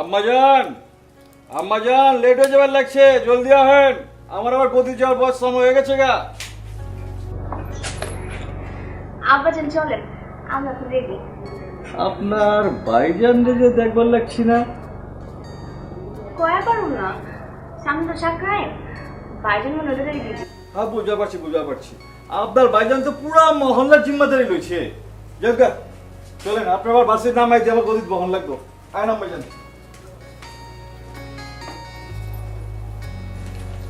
আম্মাজান, আম্মাজান late হয়ে যাবার লাগছে, জলদি আহেন। আমার আবার গতি যাওয়ার বয়স সময় হয়ে গেছে গা। আব্বাজান চলেন, আমরা তো রেডি। আপনার ভাইজান যে দেখবার লাগছি না। কয়া পারুন না, সামনে তো সাক্ষায় বাইজন মনে হতে রেডি। হ্যাঁ বুঝা পারছি। আপনার ভাইজান তো পুরা মহল্লার জিম্মাদারি লইছে। জগা চলেন, আপনার আবার বাসের নামাই দিয়ে আমার গদিত বহন লাগবো। আয় আম্মাজান।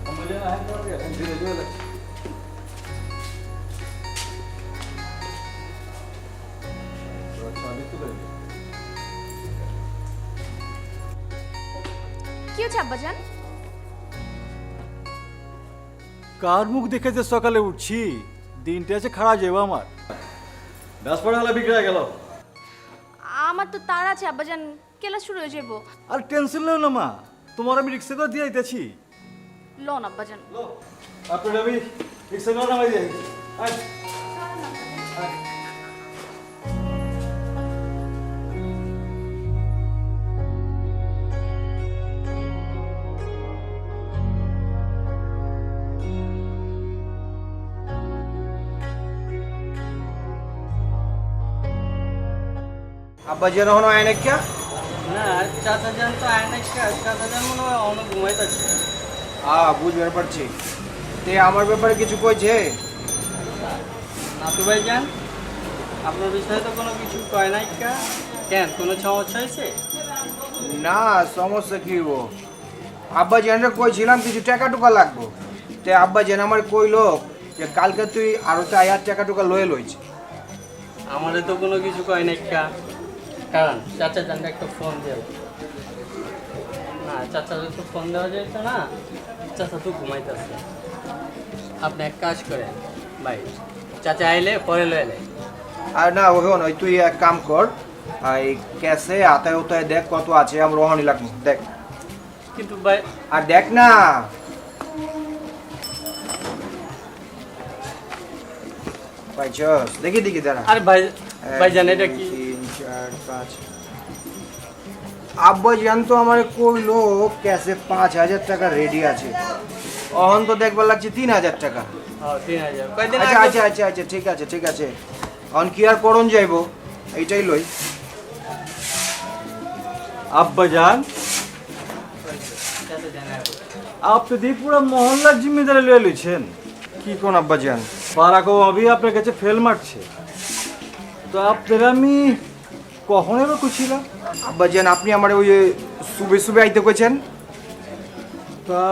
আম্মাজান আহেন তাড়াতাড়ি, এখন ধীরে ধীরে লাগছে। কি হচ্ছে আব্বাজান? কার মুখ দেখে যে সকালে উঠছি, দিনটা আছে খারাপ যাবো আমার। ডাসপড়া হলে বিগড়ে গেল। আমার তো তার আছে আব্বাজান, কেলা শুরু হয়ে যাবো। আর টেনশন নেও না মা, তোমার আমি রিক্সা করে দিয়ে আইতেছি। লোন আব্বাজান। লো আপনি রবি রিক্সা করে নামাই দিয়ে আয়। আব্বা যেন হনো আয় নাকি? না চাচা যান তো আয় না, চাচা যান মনে হয় অনেক ঘুমাইতেছে। বুঝতে পারছি। তে আমার ব্যাপারে কিছু কইছে? নাতু ভাই যান আপনার বিষয়ে তো কোনো কিছু কয় নাই কেন, কোনো সমস্যা হয়েছে? না সমস্যা কি হবো, আব্বা জেনরে কইছিলাম কিছু টাকা টুকা লাগবো। তে আব্বা যেন আমার কইলো যে কালকে তুই আরো 4,000 টাকা টুকা লয়ে লইছি। আমাদের তো কোনো কিছু কয় নাই কারণ চাচা যানকে একটা ফোন দেব না, চাচাদের তো ফোন দেওয়া যেত না, চাচা তো ঘুমাইতেছে। আপনি এক কাজ করেন ভাই, চাচা আইলে পরে লয়ে এলে। আর না ওহন ওই তুই এক কাম কর, এই ক্যাশে আতায় উতায় দেখ কত আছে, আমরা ওহনই লাগবো দেখ। কিন্তু ভাই আর দেখ না পাইছস, দেখি দাঁড়া। আরে ভাই ভাই জান এটা কি? 3 4 5 আব্বা জান তো আমার কইলো ক্যাশে 5,000 টাকা রেডি আছে, অহন তো দেখবার লাগছে 3,000 টাকা। 3000 কয়দিন আচ্ছা আগে আচ্ছা আচ্ছা আচ্ছা ঠিক আছে অন কি আর করণ যাইবো, এইটাই লই। আব্বাজান, চাচা জান আপনি দিয়ে পুরা মহল্লার জিম্মেদারি লয়ে লইছেন। কি কোন আব্বা জান? পারাকো আবি আপনার কাছে ফেল মারছে, তো আপনার আমি কখন এবার খুঁজছিলাম। আব্বা জান আপনি আমার ওই সুবে আইতে কইছেন। তা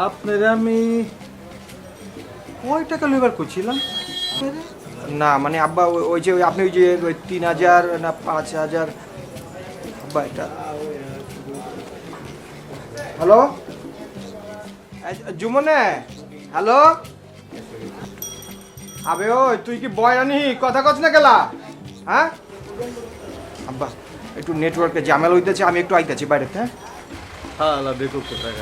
আপনার আমি কয় টাকা লইবার খুঁজছিলাম? না মানে আব্বা ওই যে আপনি ওই যে 3,000 না 5,000 আব্বা এটা। হ্যালো জুমনে, হ্যালো আবে ওই তুই কি বয়ানি কথা কছ না গেলা? হ্যাঁ আব্বা একটু নেটওয়ার্কে ঝামেলা হইতেছে, আমি একটু আইতেছি বাইরে। হ্যাঁ হ্যাঁ আল্লাহ দেখো কোথায়।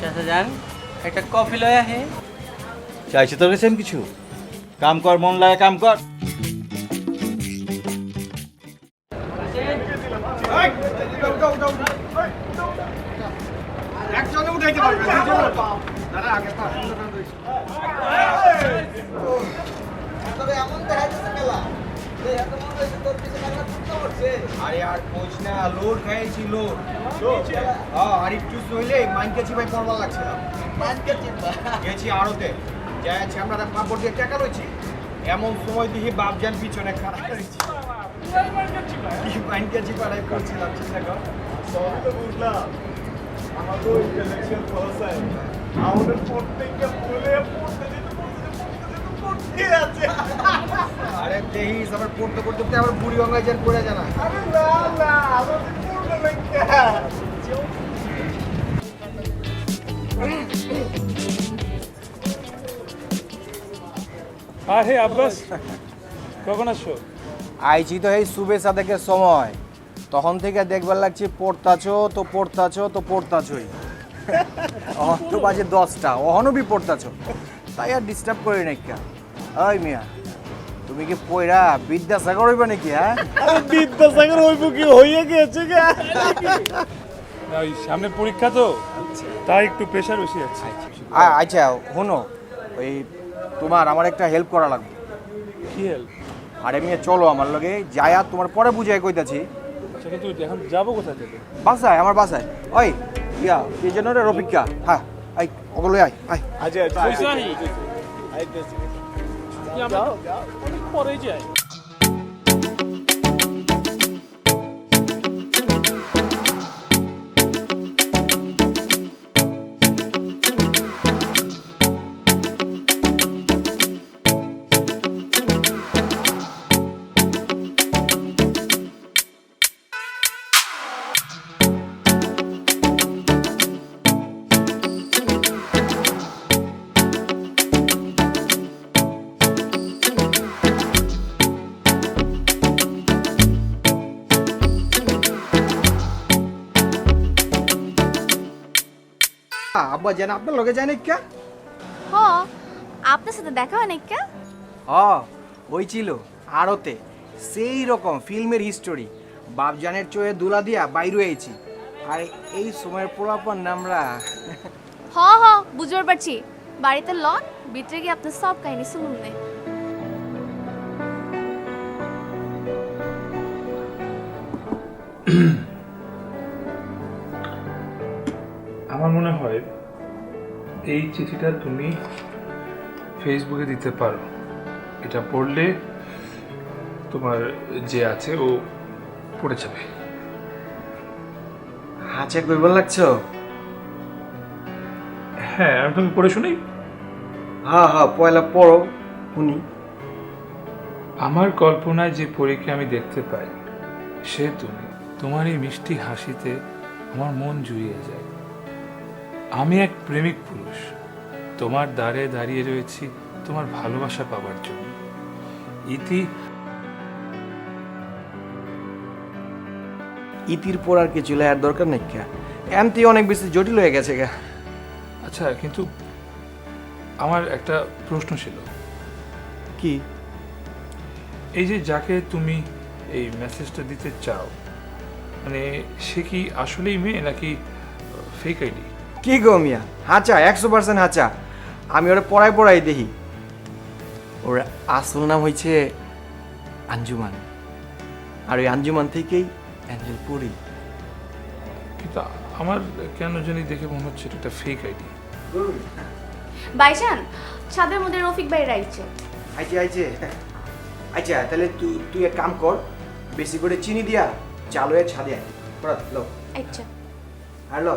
চাচা যান একটা কফি লয়ে আহে। চাইছি তোর কাছে আমি কিছু? কাম কর, মন লাগে কাম কর। একজনে উঠাইতে পারবে দাঁড়া আগে আরে আর কোচ না, লোড খাইছি লোড। আর একটু সইলে মাইনকে চিপাই পড়বার লাগছে না। গেছি আড়তে যাচ্ছি, আমরা পাপড় দিয়ে টাকা রয়েছি, এমন সময় দেখি বাপজান পিছনে খারাপ রয়েছি। মাইনকে চিপাই করছিলাম চিন্তা কর। তো বুঝলাম আমাদের ওই ইলেকশন প্রসেস আমাদের প্রত্যেকটা বলে পড়তে আছে। আরে দেখিস আবার পড়তে পড়তে আবার বুড়ি গঙ্গায় যান পড়ে জানা। আরে না না আমাদের পড়বে না হে আব্বাস, কখন আসছো? আইছি তো এই শুভে সাদেকের সময়, তখন থেকে দেখবার লাগছে পড়তাছো তো পড়তাছোই। অহন তো বাজে 10টা, অহনও বি পড়তাছো। তাই আর ডিস্টার্ব করি না কা। ওই মিয়া তুমি কি পয়রা বিদ্যাসাগর হইবা নাকি হ্যাঁ? আরে বিদ্যাসাগর হইব কি হইয়া গেছে গা। ওই সামনে পরীক্ষা তো তাই একটু প্রেশার বেশি আছে। আচ্ছা শোনো, ওই তোমার আমার একটা হেল্প করা লাগবে। কি হেল্প? আরে মিয়া চলো আমার লগে যায়া তোমার পরে বুঝাই কইতাছি। আচ্ছা কিন্তু এখন যাবো কোথা থেকে? বাসায়, আমার বাসায়। ওই ইয়া কি যেন রে রফিকা, হ্যাঁ আই ওগুলো আয় আয়। আচ্ছা আচ্ছা কইছো আহি? আইতেছি। কি আমরা অনেক পরে যাই। আব্বা জান আপনার লগে যায় নাকি? হ, আপনার সাথে দেখা হয় নাকি? ওই ছিল আড়তে সেই রকম ফিল্মের হিস্টোরি। বাপজানের চোয়ে দুলা দিয়া বাইরে আইছি। আর এই সময়ের পোলাপন নামরা হ বুঝতে পারছি। বাড়িতে লন, ভিতরে গিয়ে আপনার সব কাহিনী শুনুন নে। আমার মনে হয় এই চিঠিটা তুমি ফেসবুকে দিতে পারো। এটা পড়লে তোমার যে আছে ও পড়ে যাবে। হাঁচে কইবার লাগছো? হ্যাঁ আমি তুমি পড়ে শুনি। হ্যাঁ পয়লা পড়ো শুনি। আমার কল্পনায় যে পরীকে আমি দেখতে পাই সে তুমি। তোমার এই মিষ্টি হাসিতে আমার মন জুড়িয়ে যায়। আমি এক প্রেমিক পুরুষ, তোমার দ্বারে দাঁড়িয়ে রয়েছি তোমার ভালোবাসা পাবার জন্য। ইতির পড়ার কিছু লেয়ার দরকার নেই কা, এমতি অনেক বেশি জটিল হয়ে গেছে গা। আচ্ছা কিন্তু আমার একটা প্রশ্ন ছিল। কি? এই যে যাকে তুমি এই মেসেজটা দিতে চাও, মানে সে কি আসলেই মেয়ে নাকি ফেক আইডি? কি গো মিয়া, হাঁচা 100% হাঁচা। আমি ওরা পড়াই দেখি। ওর আসল নাম হয়েছে আঞ্জুমান, আর ওই আঞ্জুমান থেকেই অ্যাঞ্জেল পড়ি। কিন্তু আমার কেন জানি দেখে মনে হচ্ছে এটা একটা ফেক আইডি। বাইজান, ছাদের মধ্যে রফিক ভাই রাইছে। আচ্ছা তাহলে তুই এক কাম কর, বেশি করে চিনি দিয়া চাল হয়ে ছাদে আয়। পড়া লো। আচ্ছা। আর লো।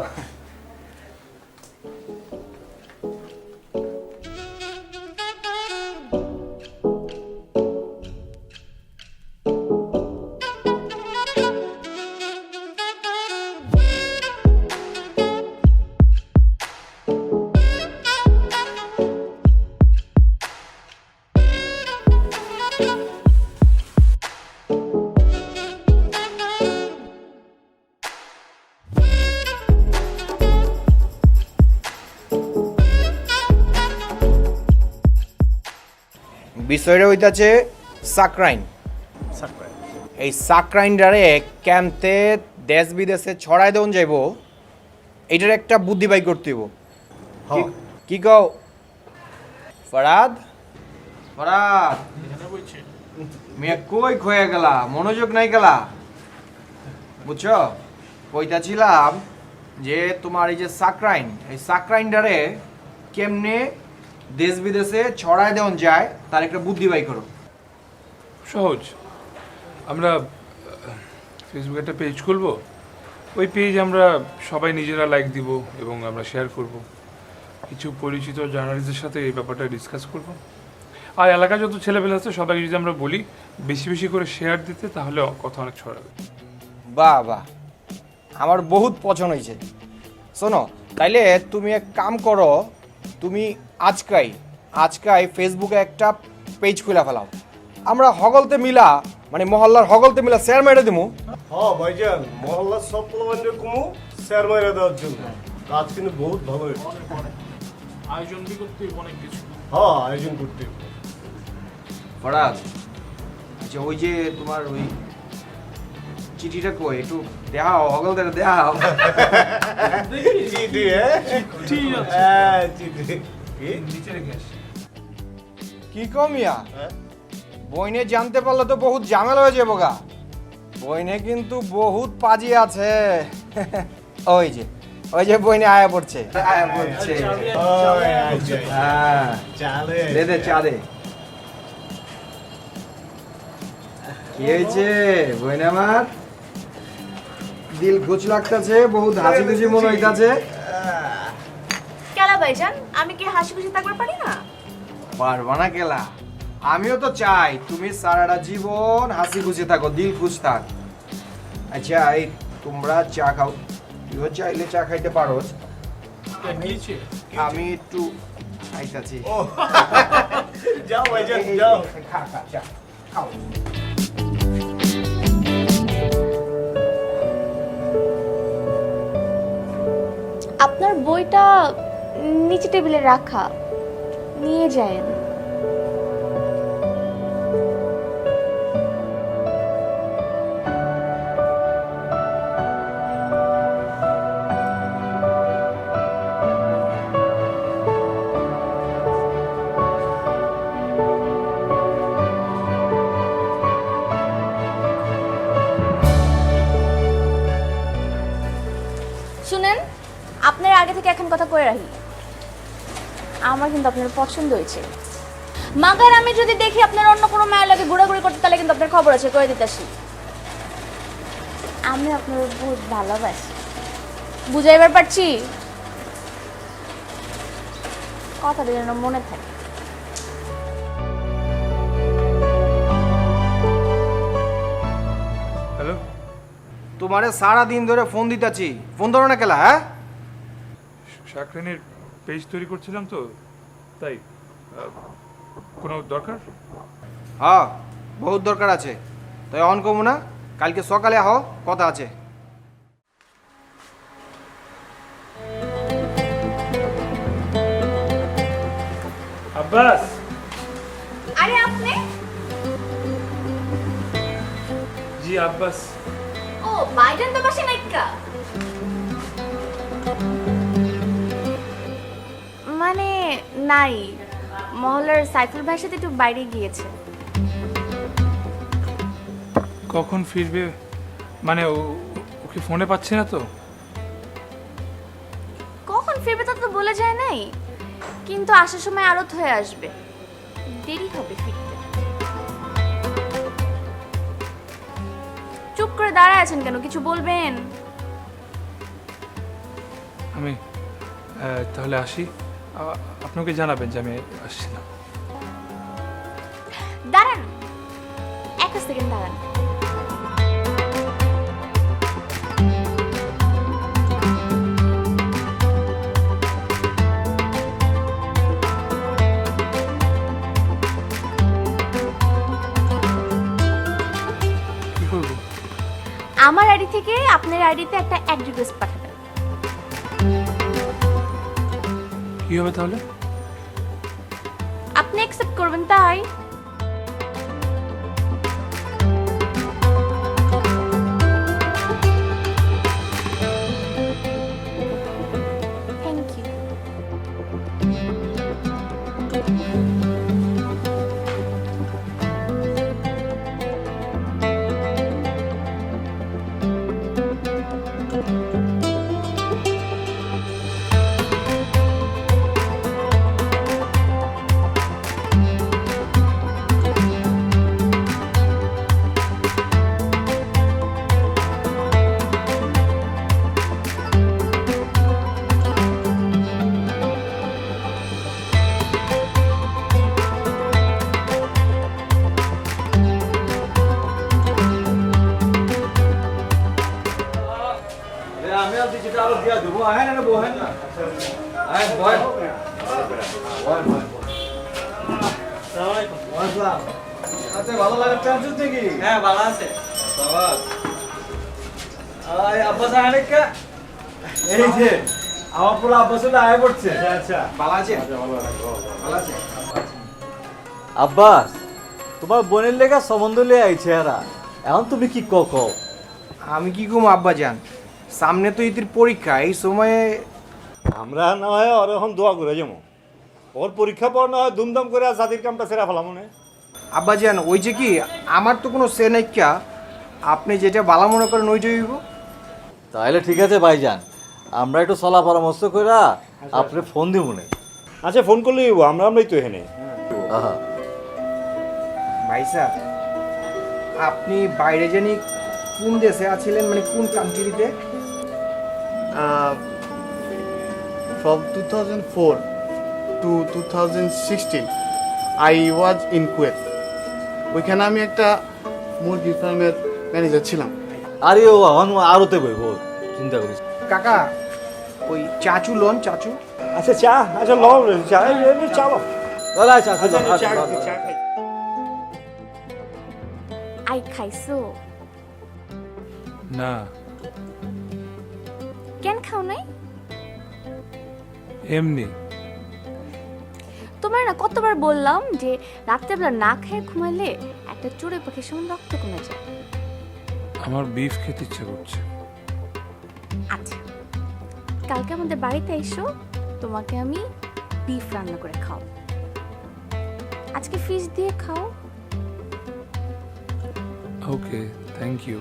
বিষয়টা হইতাছে সাকরাইন। এই সাকরাইনটারে ক্যাম্পতে দেশ বিদেশে ছড়াই দেওয়া যাইব, এটার একটা বুদ্ধি বাই করতে হইব। কি কও ফরাদ? মেয়ে কই খয়ে গেলা, মনোযোগ নাই গেলা? বুঝছো, কইতাছিলাম যে তোমার এই যে সাকরাইন, এই সাকরাইনটারে কেমনে দেশ বিদেশে ছড়ায় দেওয়া যায় তার একটা বুদ্ধি বাই করো। সহজ, আমরা ফেসবুকে একটা পেজ খুলবো। ওই পেজ আমরা সবাই নিজেরা লাইক দিব এবং আমরা শেয়ার করব। কিছু পরিচিত জার্নালিস্টদের সাথে এই ব্যাপারটা ডিসকাস করব। আর এলাকার যত ছেলেপেলে আছে সবাইকে যদি আমরা বলি বেশি বেশি করে শেয়ার দিতে, তাহলে কথা অনেক ছড়াবে। বাহ বাহ, আমার বহুত পছন্দ হয়েছে। শোনো, তাইলে তুমি এক কাম করো, তুমি আজকাই ফেসবুকে একটা পেজ খুলে ফেলাও। আমরা হগলতে মিলা, মানে মহল্লার হগলতে মিলা শেয়ার মেরে দেবো। হ্যাঁ ভাইজান, মহল্লার সব পোলাপানকে কমু শেয়ার মাইরা দেওয়ার জন্য কাজ কিন্তু বহুত ভালো হয়েছে। আয়োজন কি করতে হইব অনেক কিছু। হ্যাঁ আয়োজন করতে হবে। ফরাজ, আচ্ছা ওই যে তোমার ওই চিঠিটা কই একটু দেখাও, অগল দেখাও। চিঠি হ্যাঁ ঠিক আছে। হ্যাঁ চিঠি কি? নিচে রেখে আসি। কি কমিয়া হ্যাঁ? বইনে জানতে পারলে তো বহুত ঝামেলা হয়ে যাবো গা। বইনে কিন্তু বহুত পাজি আছে। ওই যে বইনে আয়া পড়ছে। ওই, আচ্ছা, হ্যাঁ চালে দে দে চা দে। কি হয়েছে বইনে আমার? দিল খুচ লাগতেছে, বহুত হাসি খুশি মনে হইতাছে। কেলা ভাইজান, আমি কি হাসি খুশি থাকবার পারি না? পারবা না কেলা? আমিও তো চাই তুমি সারাটা জীবন হাসি খুশি থাকো, দিল খুশ থাক। আচ্ছা এই তোমরা চা খাও, তুইও চাইলে চা খাইতে পারো। আমি একটু খাইতাছি। যাও ভাইজান যাও। খা খা চা খাও। আপনার বইটা নিচে টেবিলে রাখা, নিয়ে যায়েন। শুনেন, আপনার আগে থেকে এখন কথা কয়ে রাখি, আমার কিন্তু আপনার পছন্দ হয়েছে। মাগার আমি যদি দেখি আপনার অন্য কোনো মায়ের লাগে ঘোরাঘুরি করতে, তাহলে কিন্তু আপনার খবর আছে, কয়ে দিতেছি। আমি আপনার বহুত ভালোবাসি, বুঝাইবার পারছি? কথাটা যেন মনে থাকে। হ্যালো, তোমারে সারা দিন ধরে ফোন দিতাছি, ফোন ধরো না কেলা? হ্যাঁ শাকরানির পেজ তৈরি করছিলাম তো, তাই কোনো দরকার? হ্যাঁ বহুত দরকার আছে, তাই অন কমু না, কালকে সকালে আহ, কথা আছে। আব্বাস, আরে আপনি? জি আব্বাস। ও বাইডেন তো বসে নাইকা, মানে নাই, মহল্লার সাইফুল ভাইয়ের সাথে একটু বাইরে গিয়েছে। কখন ফিরবে? মানে ওকে ফোনে পাচ্ছে না তো। কখন ফিরবে তা তো বলে যায় নাই, কিন্তু আসার সময় আরত হয়ে আসবে, দেরি হবে ফিরতে। চুপ করে দাঁড়ায় আছেন কেন, কিছু বলবেন? আমি তাহলে আসি, আপনাকে জানাবেন যে আমি আসছিলাম। দাঁড়ান, এক সেকেন্ড দাঁড়ান। কি করবো? আমার আইডি থেকে আপনার আইডিতে একটা অ্যাড রিকোয়েস্ট পাঠাবেন। কি হবে তাহলে? আপনি অ্যাকসেপ্ট করবেন, তাই? Thank you. আমি আর দিচ্ছি আরো দিয়া দেবো, আহেন না বহেন না, আহেন বহেন বহেন বহেন। আসসালাম। আচ্ছা ভালো লাগার চান্স আছে কি? হ্যাঁ ভালো আছে। বাবাস আয় আব্বাস আনেকা, এই যে আমার পুরো আব্বাস হলে আয় পড়ছে। আচ্ছা ভালো আছে ভালো আছে আব্বাস তোমার বোনের লেগা সম্বন্ধ লিয়ে আইছে এরা, এখন তুমি কি কও? আমি কি কম আব্বা যান, সামনে তো ঈদের পরীক্ষা, এই সময়ে আমরা না হয় ওর এখন দোয়া করে যাবো, ওর পরীক্ষা পর না হয় ধুমধাম করে আর জাতির কামটা সেরা ফেলাম মনে। আব্বা যান ওই যে কি আমার তো কোনো সে নাইকা, আপনি যেটা ভালো মনে করেন ওইটাই হইব। তাহলে ঠিক আছে ভাইজান, আমরা একটু সলা পরামর্শ করে আপনি ফোন দিব মনে। আচ্ছা ফোন করলেই হইব, আমরাই তো এখানে। ভাই স্যার, আপনি বাইরে জানি কোন দেশে আছিলেন, মানে কোন কান্ট্রিতে? From 2004 to 2016 I was in Kuwait. ওইখানে আমি একটা মুরগি ফার্মের ম্যানেজার ছিলাম। আরে ও এখন আরোতে বইব, চিন্তা করিস। কাকা ওই চাচু লোন চাচু আচ্ছা চা, আচ্ছা ল চা, চা লো। আচ্ছা আচ্ছা চা চা খাই। আই খাইছো? না, কেন খাও নাই? এমনি। তোমার না কতবার বললাম যে রাত্রেবেলা না খেয়ে ঘুমাইলে একটা চড়ুই পাখির সমান রক্ত কমে যায়। আমার বিফ খেতে ইচ্ছে করছে। আচ্ছা, কালকে আমাদের বাড়িতে এসো, তোমাকে আমি বিফ রান্না করে খাও। আজকে ফিশ দিয়ে খাও। ওকে, থ্যাংক ইউ।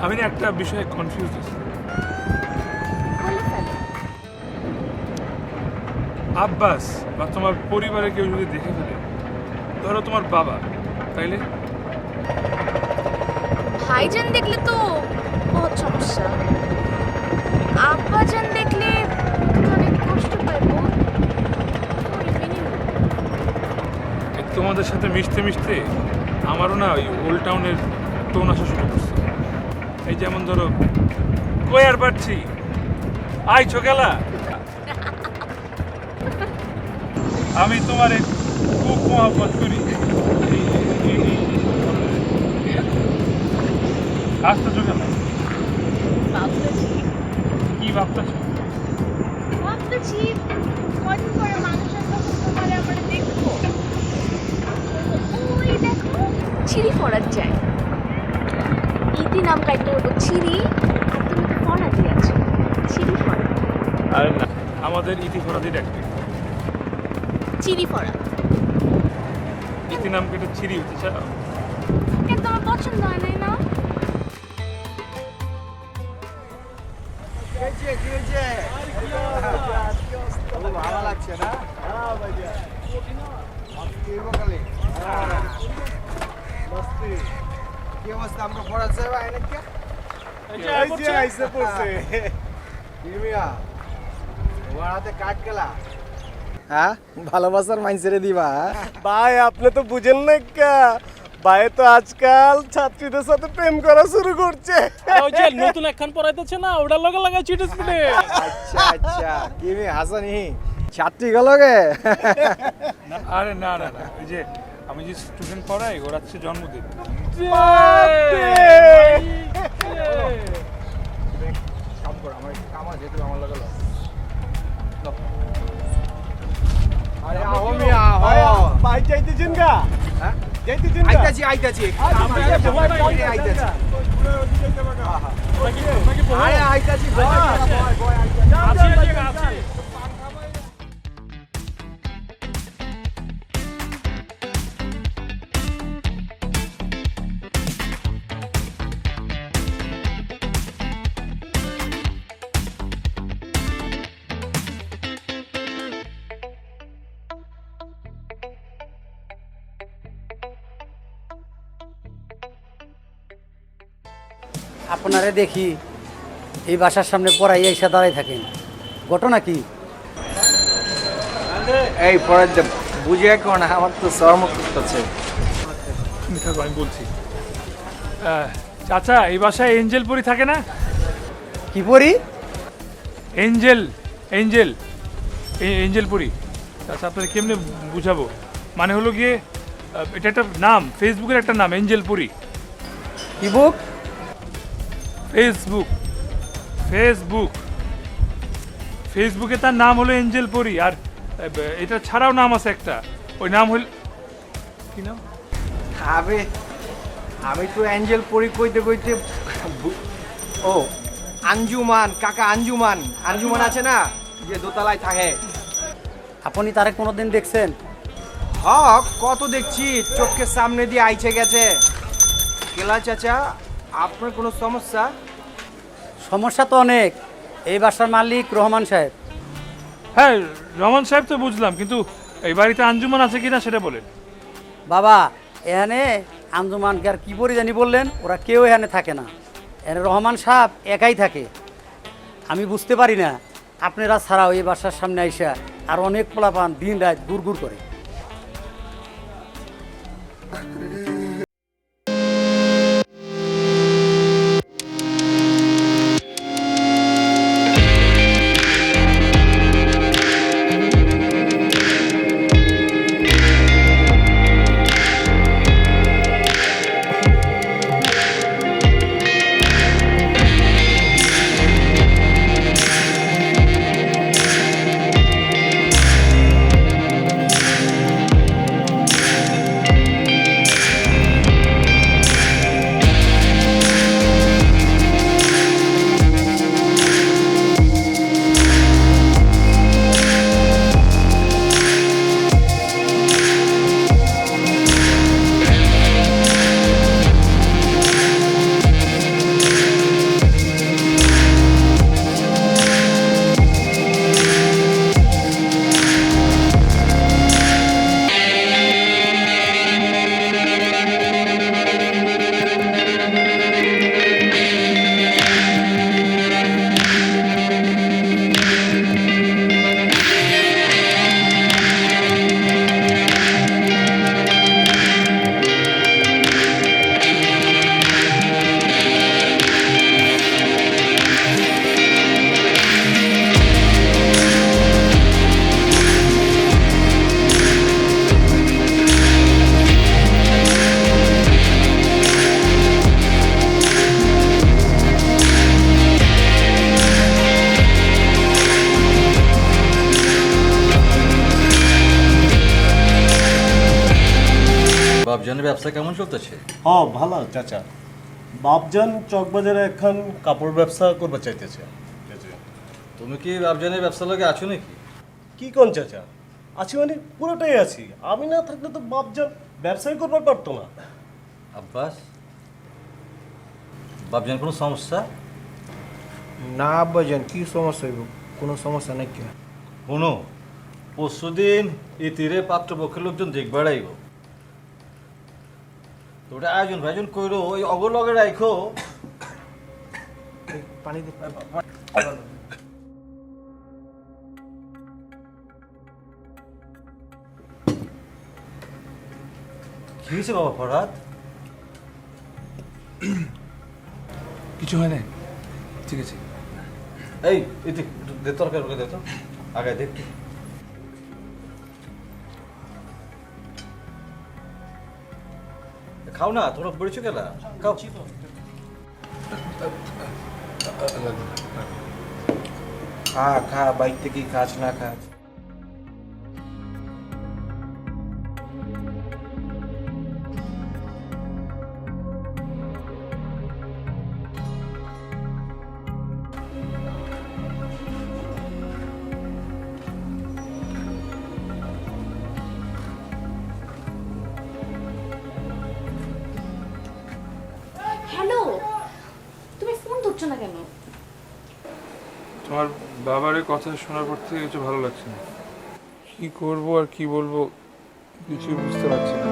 আমি না একটা বিষয়ে কনফিউজ আছি। বলে ফেলো। আব্বাস বা তোমার পরিবারে কেউ যদি দেখে ফেলে, ধরো তোমার বাবা, তাইলে? ভাইজান দেখলে তো বহুত সমস্যা, আব্বাজান দেখলে অনেক কষ্ট পাইবো। এই তোমাদের সাথে মিশতে মিশতে আমারও না ওই ওল্ড টাউনের টোন আসা শুরু করছে। এই যেমন ধরো, কই আর পাচ্ছি, আইছো গেলা, আমি তোমারে খুব মহব্বত করি। আসতেছো কেন? কি ভাবতেছো? ভাবতেছি কদিন পরে মানুষের যখন তোমারে আমরা দেখবো, ওই দেখো ছিরি ফরাত যায়, ইতি নাম কাইতে হলো ছিরি, আর তুমি তো ফরা দিয়েছো, ছিরি ফরা। আরে না, আমাদের ইতি ফরাদির একটি চিরি ফরা ইতি নাম কেটে ছিরি হতে চাও? কেন তোমার পছন্দ হয় নাই না? কি হয়েছে ভালো লাগছে না? কি অবস্থা, আমরা পড়াচ্ছে আইসে পড়ছে। তোমার হাতে কাট গেলা, হ্যাঁ ভালোবাসার মাইন্ডসেটে দিবা। ভাই আপনি তো বুঝেন না কা, ভাই তো আজকাল ছাত্রীদের সাথে প্রেম করা শুরু করছে। ওই যে নতুন একখান পড়াইতেছে না, ওটার লগে লাগাই চিট স্পিডে। আচ্ছা আচ্ছা, কি মে হাসানি ছাত্রী গেলগে? আরে না না না, ওই যে আমি যে স্টুডেন্ট পড়াই, ওর আজকে জন্মদিন। কাম কর, আমার একটু কাম আছে, তুই আমার লগে ল। আরে আও মিয়া, আও ভাই যাইতেছেন গা? হ্যাঁ যাইতেছেন গা? আইতাছি আইতাছি আইতাছি। আরে আইতাছি, বয় বয় আইতাছি। আপনারে দেখি এই বাসার সামনে পড়াইয়া এসে দাঁড়াই থাকেন, ঘটনা কি? এই পরে বুঝে এখন আমার তো সহমত করতেছে। আমি বলছি চাচা, এই বাসায় এঞ্জেল পরি থাকে না? কি পড়ি? এঞ্জেল এঞ্জেল এঞ্জেল পরি। চাচা আপনাকে কেমনে বুঝাবো? মানে হলো গিয়ে এটা একটা নাম, ফেসবুকের একটা নাম, এঞ্জেল পরি। কি বুক? ফেসবুক ফেসবুক ফেসবুকে তার নাম হলো এঞ্জেল পরি। আর এটা ছাড়াও নাম আছে একটা, ওই নাম হল কি নাম? আবে আমি তো অ্যাঞ্জেল পরি কইতে কইতে ও আঞ্জুমান, কাকা আঞ্জুমান। আঞ্জুমান আছে না, যে দোতলায় থাকে। আপনি তারে কোনোদিন দেখছেন? হ্যাঁ, কত দেখছি, চোখের সামনে দিয়ে আইছে গেছে। কেলা চাচা, আপনার কোনো সমস্যা? সমস্যা তো অনেক। এই বাসার মালিক রহমান সাহেব। হ্যাঁ, রহমান সাহেব তো বুঝলাম, কিন্তু এই বাড়িতে আঞ্জুমান আছে কিনা সেটা বলেন। বাবা, এখানে আঞ্জুমানকে আর কি পরি জানি বললেন, ওরা কেউ এখানে থাকে না। এখানে রহমান সাহেব একাই থাকে। আমি বুঝতে পারি না আপনারা ছাড়াও এই বাসার সামনে আইসা আর অনেক পোলাপান দিন রাত গুড় করে। বাপজানের ব্যবসা কেমন চলতেছে? হ্যাঁ ভালো চাচা। বাপজান চকবাজারে এখন কাপড় ব্যবসা করতে চাইতেছে। তুমি কি বাপজানের ব্যবসা লগে আছো নাকি? কি কোন চাচা? আছি মানে পুরোটাই আছি। আমি না থাকলে তো বাপজান ব্যবসায় করবার পারতো না। আব্বাস, বাপজান কোনো সমস্যা? না আব্বাজান, কি সমস্যা হইব? কোনো সমস্যা নাই। কেন শোনো, পরশুদিন এই তীরে পাত্রপক্ষের লোকজন দেখবার আইব। তো ওটা আয়োজন ভাইজন কইরো, ওই অগলগে রাখো। পানি দে। কি হয়েছে বাবা ফরহাদ? কিছু হয় না, ঠিক আছে। এই এতে দে, তরকারি করে দে তো, আগে দেখ। খাও না, তোমরা পড়েছো কেলা, খাও। খা খা, বাইক থেকে খাস না খাস। হ্যালো, তুমি ফোন ধরছো না কেন? তোমার বাবার এই কথা শোনার পর থেকে কিছু ভালো লাগছে না। কি করবো আর কি বলবো কিছুই বুঝতে পারছি না।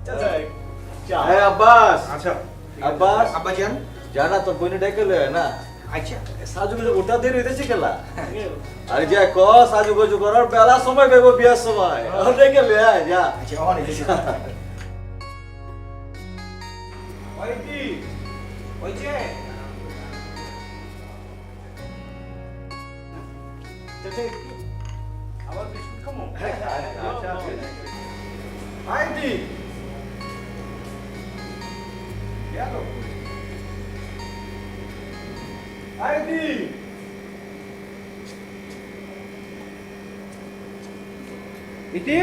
হ্যাঁ আব্বাস, আচ্ছা আব্বাস আব্বাজান জানা তোর বোনে ডেকে লয় না আচ্ছা সাজু গুজু ওটা দেরি হইতেছে খেলা আরে যা ক সাজু গুজু করার বেলা সময় পাইব বিয়ার সময় ডেকে লয় আয়, যা আচ্ছা অনেক ওই কি ওই যে আবার বিস্কুট খামো আচ্ছা আইডি গেল আইডি ইতি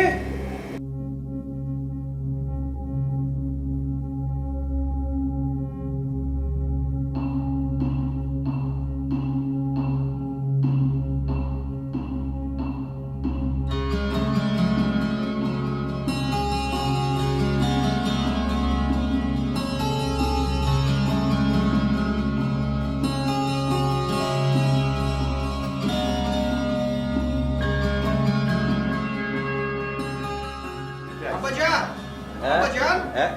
আব্বাজান আব্বাজান হ্যাঁ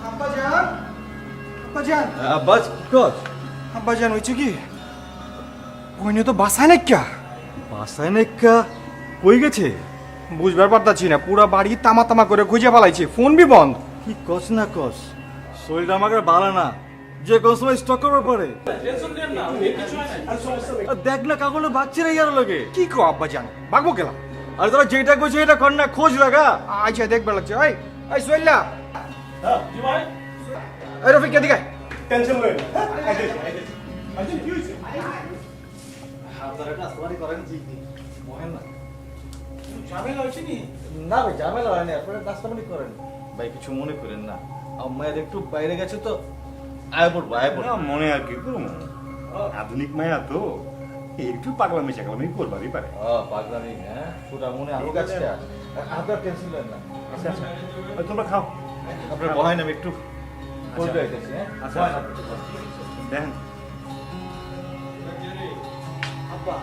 আব্বাজান আব্বাজান আব্বাস কি কর আব্বাজান হয়েছে কি বইনে তো বাসায় না ক্যা বাসায় নাকা কই গেছে বুঝবার পারতাছি না পুরা বাড়ি তামা তামা করে খুঁজে পালাইছে ফোন বি বন্ধ কি কস না কস শরীরটা আমাকে ভালো না যে কোন সময় স্টক করবার পারে আর দেখ না কাগলে বাচ্চা রে ইয়ার লগে কি কো আব্বাজান ভাগবো গেলাম আর তোরা যেটা কইছে এটা কর না খোঁজ লাগা আচ্ছা দেখবে লাগছে এই এই সোহেল্লা এই রফিক এদিকে আয়। টেনশন লয় না ভাই ঝামেলা হয় না আপনারা নাস্তা পানি করেন ভাই কিছু মনে করেন না আম্মায়ের একটু বাইরে গেছে তো আয় পড়বো মনে আর কি করবো আধুনিক মায়া তো একটু পাগলামি চাগলামি করবারই পারে পাগলামি হ্যাঁ সুটা মনে আরো গেছে আপনার টেনশন নেন না আচ্ছা আচ্ছা ওই তোমরা খাও আপনার বহাই না আমি একটু করবে আইতেছি হ্যাঁ আচ্ছা, বহাই না। দেখেন আব্বা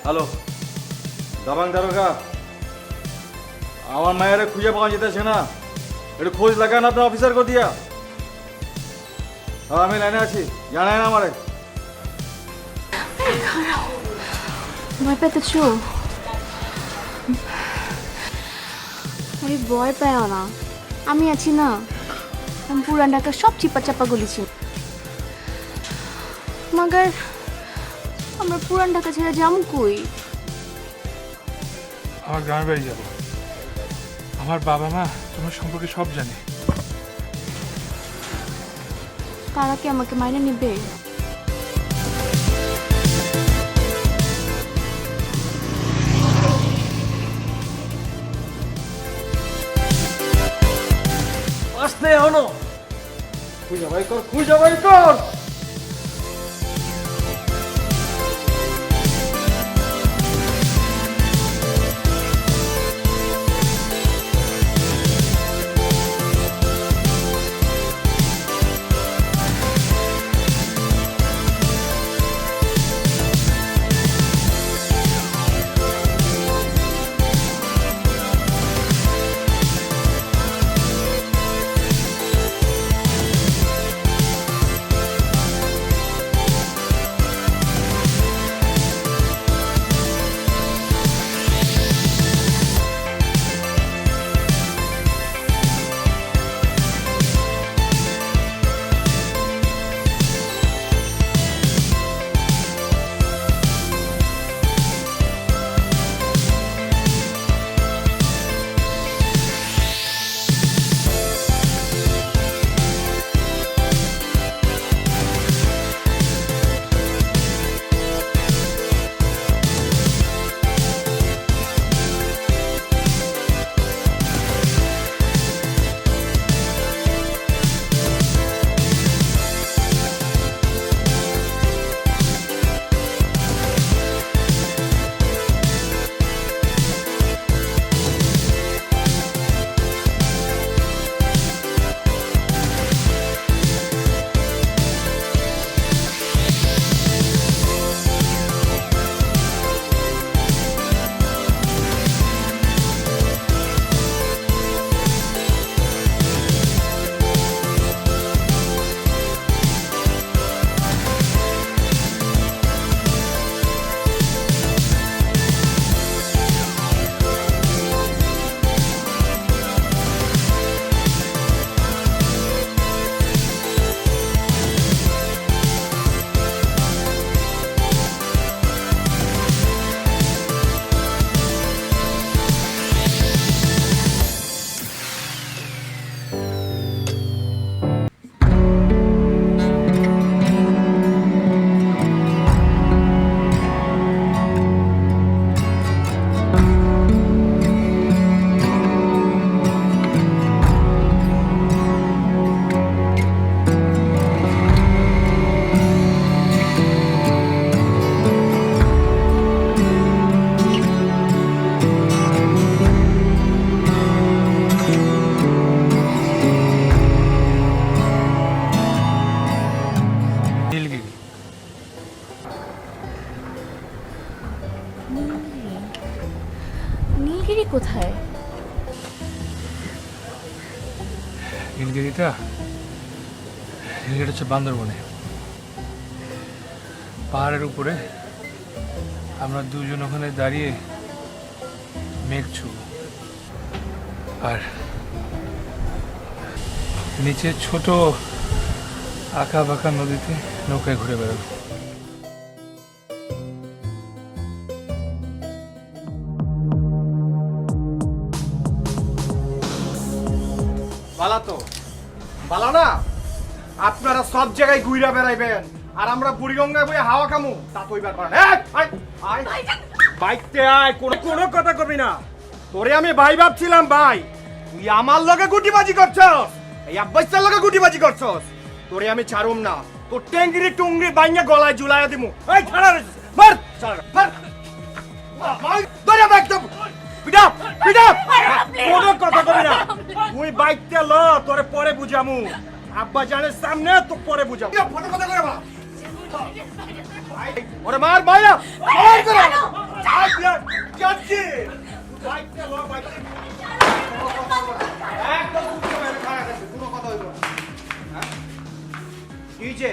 হ্যালো দাবাং দারোগা আমার মায়ের খুঁজে পাওয়া যেতেছে না একটু খোঁজ লাগান আপনার অফিসার কো দিয়া হ্যাঁ আমি লাইনে আছি জানাই না আমারে ভয় পেতেছ আরে ভয় পাও না আমি আছি না আমি পুরান ঢাকা সব চিপা চাপা গলিছি মগর আমরা পুরান ঢাকা ছেড়ে যাম কই আমার গ্রামের বাড়ি যাব আমার বাবা মা তোমার সম্পর্কে সব জানে তারা কি আমাকে মাইনে নিবে আসতে এখনো খুঁজে ভাই কর খুঁজে ভাই কর নীলগিরিটা নীলগিরিটা হচ্ছে বান্দরবনে, পাহাড়ের উপরে আমরা দুজন ওখানে দাঁড়িয়ে মেঘ ছুব, আর নিচে ছোট আঁকা বাঁকা নদীতে নৌকায় ঘুরে বেড়াবো। বালা তো বালা না, আপনারা সব জায়গায় ঘুইরা বেড়াইবেন আর আমরা বুড়িগঙ্গায় বই হাওয়া খামু, তা তো এবার পারেন। বাইকতে আয়, কোনো কথা কবি না। তোরে আমি ভাই ভাবছিলাম ভাই, তুই আমার লগে গুটিবাজি করছস, এই আব্বাসের লগে গুটিবাজি করছস। তোরে আমি ছাড়ুম না, তোর ট্যাঙ্গিরি টুঙ্গি বাইঙ্গা গলায় ঝুলাইয়া দিমু। এই ছাড়া রে, মার ছাড়া, মার মার ধরে বাইক তো পিটা পিটা, কোনো কথা কবি না। তুই বাইকতে ল, তোরে পরে বুঝামু। আব্বা জানের সামনে তো পরে বুঝামু। ফটো কথা করে বা ওরে মার মাইরা মার করে আই বিয়ার যাচ্ছি। বাইকতে ল, বাইকতে একদম উঠে মেরে খাড়া আছে, কোনো কথা হইব না। হ্যাঁ কি যে,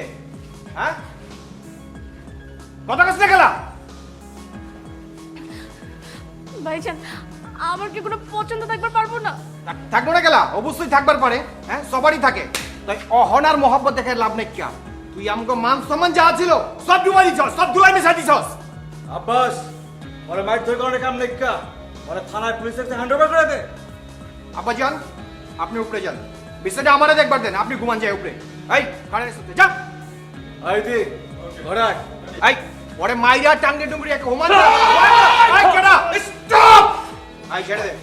হ্যাঁ কথা কস না গেলা? ভাইজান, আমার কি কোনো পছন্দ থাকবার পারবো না? থাকবো না গেলা? অবশ্যই থাকবার পারে, হ্যাঁ সবারই থাকে। তাই অহনার মহব্বত দেখে লাভ নেই। কিয়া তুই আমাকে মান সম্মান যা ছিল সব ডুবাই দিছস, সব ধুলাই মিশাই দিছস। আব্বাস, ওরে মাইর ধরে কোনো কাম নেই কা, ওরে থানায় পুলিশের কাছে হ্যান্ড ওভার করে দে। আব্বা যান, আপনি উপরে যান, বিষয়টা আমারে দেখবার দেন। আপনি ঘুমান যায় উপরে। এই কানে শুনতে যা। আই দি ঘরে আয়। এই ওরে মাইরা টাঙ্গে ডুঙ্গরি এক হোমান। এই কেডা স্টপ, আই ছেড়ে দে।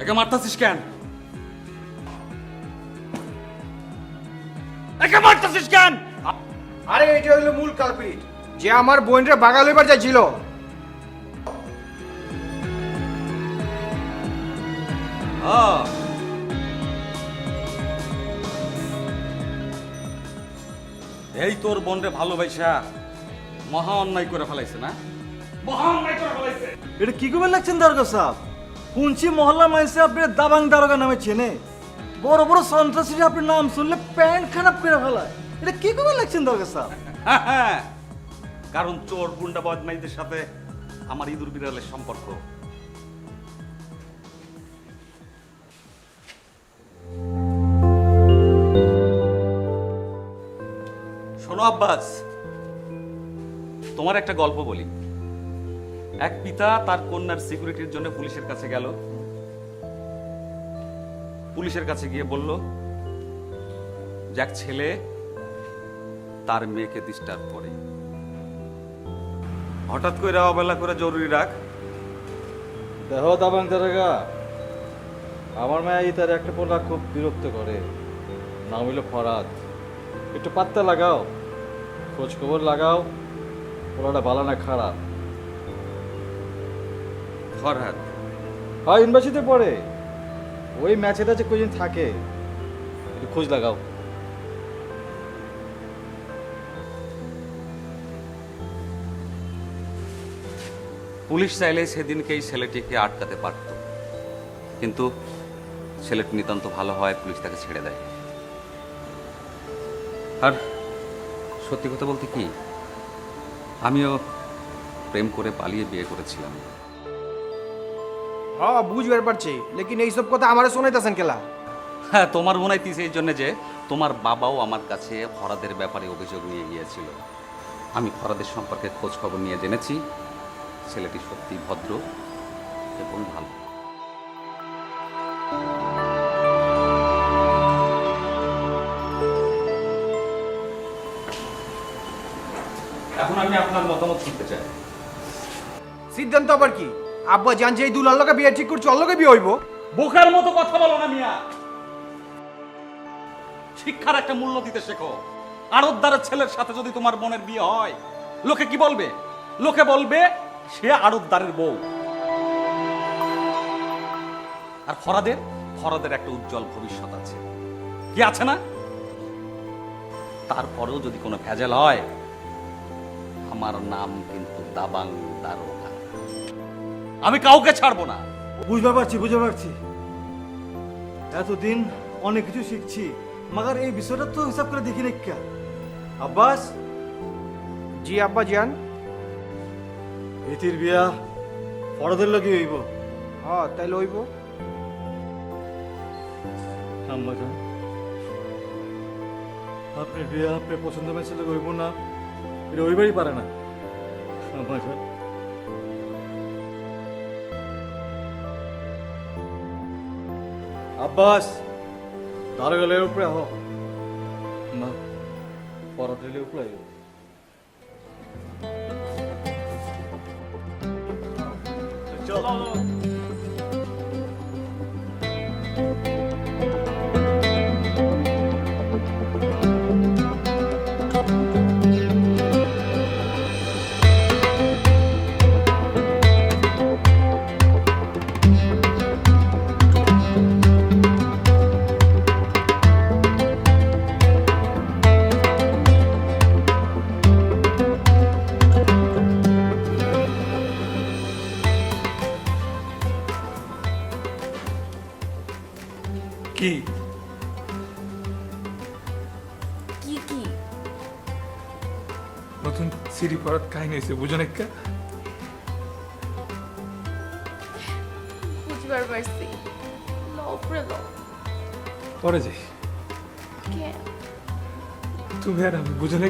একে মারতাছিস কেন? একে মারতাছিস কেন? আরে এটা হইলো মূল কালপ্রিট, যে আমার বোনরে বাগাল হইবার যাইছিল। এই তোর বোনরে ভালোবাসা মহা অন্যায় করে ফেলাইছে না? মহা অন্যায় করে ফেলাইছে। এটা কি করবেন লাগছেন দারোগা সাহেব? শুনছি মহল্লা মাইসে আপনি দাবাং দারোগা নামে চেনে, বড় বড় সন্ত্রাসী আপনার নাম শুনলে প্যান্ট খারাপ করে ফেলায়। এটা কি করবেন লাগছেন দারোগা সাহেব? হ্যাঁ, কারণ চোর গুন্ডা বদমাইদের সাথে আমার ইঁদুর বিড়ালের সম্পর্ক। শোনো আব্বাস, তোমার একটা গল্প বলি। এক পিতা তার কন্যার সিকিউরিটির জন্য পুলিশের কাছে গেল। পুলিশের কাছে গিয়ে বলল যে এক ছেলে তার মেয়েকে ডিস্টার্ব করে। হঠাৎ করে অবেলা করে জরুরি রাখ। দেখো দাবাং দারোগা, আমার মায়া তার একটা পোলা খুব বিরক্ত করে, নাম হইল ফরাদ। একটু পাত্তা লাগাও, খোঁজ খবর লাগাও, পোলাটা ভালো না খারাপ। ফরহাদ? হ্যাঁ, ইউনিভার্সিটিতে পড়ে, ওই ম্যাচে টাচে কদিন থাকে, একটু খোঁজ লাগাও। পুলিশ চাইলে সেদিনকে এই ছেলেটিকে আটকাতে পারত, কিন্তু ছেলেটি নিতান্ত ভালো হয়, পুলিশ তাকে ছেড়ে দেয়। আর সত্যি কথা বলতে কি, আমিও প্রেম করে পালিয়ে বিয়ে করেছিলাম। হ্যাঁ বুঝবার পারছি, লেকিন এইসব কথা আমারে শোনাইতেছেন কেলা? হ্যাঁ, তোমার মনে হইতেছে এই জন্য যে তোমার বাবাও আমার কাছে ফরাদের ব্যাপারে অভিযোগ নিয়ে গিয়েছিল। আমি ফরাদের সম্পর্কে খোঁজ খবর নিয়ে জেনেছি, ছেলেটি সত্যি ভদ্র এবং ভালো। এখন আমি আপনার মতামত শুনতে চাই। সিদ্ধান্ত আবার কি? আব্বা জান যে এই দুলার লগে বিয়ে ঠিক করছে, ওর লগে বিয়ে হইব। বোকার মতো কথা বলো না মিয়া। শিক্ষার একটা মূল্য দিতে শেখো। আড়তদারের ছেলের সাথে যদি তোমার বোনের বিয়ে হয়, লোকে কি বলবে? লোকে বলবে সে আড়তদারের বউ। আর ফরাদের একটা উজ্জ্বল ভবিষ্যৎ আছে, কি আছে না? তারপরেও যদি কোনো ভেজাল হয়, আমার নাম কিন্তু দাবাং দারোগা। আমি কাউকে ছাড়বো না। বুঝতে পারছি। এতদিন অনেক কিছু শিখছি, মাগার এই বিষয়টা তো হিসাব করে দেখি নাকি। আব্বাস, জি আব্বা জান। ইতির বিয়া ফরাদের লোকই হইব। হ্যাঁ তাইলে হইব। আম্মা জান, আপনার বিয়া আপনার পছন্দ মেয়েছে লোক হইব না, এটা হইবারই পারে না। আম্মা জান, আব্বাস দারোগালের উপরে হোক না, ফরাদের উপরে আইব। কি কি কি নতুন সিঁড়ি পড়ার কাহিনী হয়েছে, বুঝো না? বুঝবার পারছি। উপরে লো। পরে যাই, কে? তুমি আর আমি, বুঝো না?